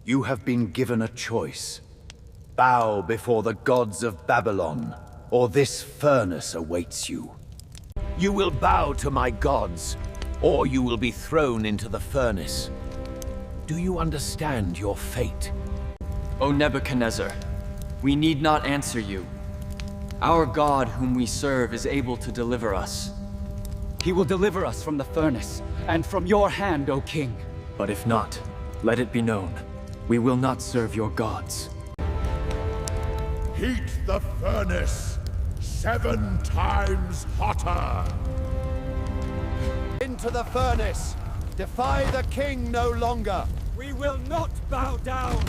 You have been given a choice. Bow before the gods of Babylon, or this furnace awaits you. You will bow to my gods, or you will be thrown into the furnace. Do you understand your fate? O Nebuchadnezzar, we need not answer you. Our God whom we serve is able to deliver us. He will deliver us from the furnace, and from your hand, O king. But if not, let it be known, we will not serve your gods. Heat the furnace 7 times hotter! Into the furnace! Defy the king no longer! We will not bow down!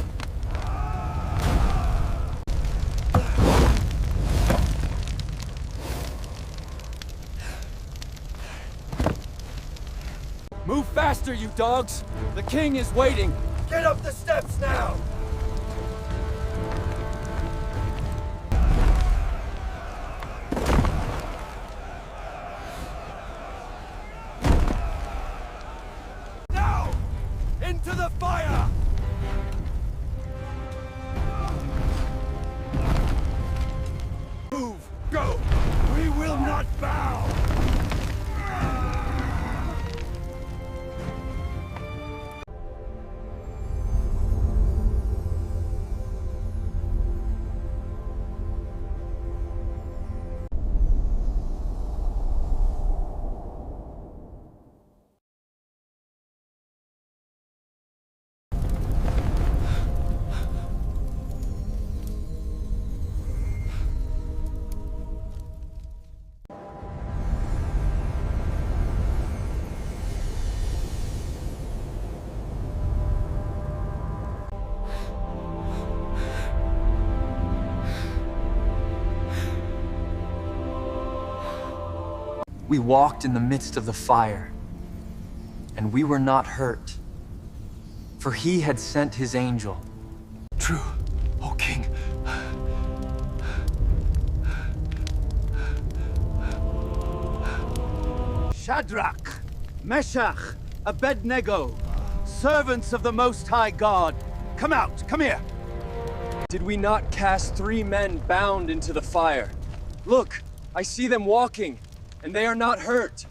Move faster, you dogs! The king is waiting! Get up the steps now! Now! Into the fire! Move! Go! We will not bow! We walked in the midst of the fire, and we were not hurt, for he had sent his angel. True, O king. Shadrach, Meshach, Abednego, servants of the Most High God, come out, come here! Did we not cast 3 men bound into the fire? Look, I see them walking, and they are not hurt.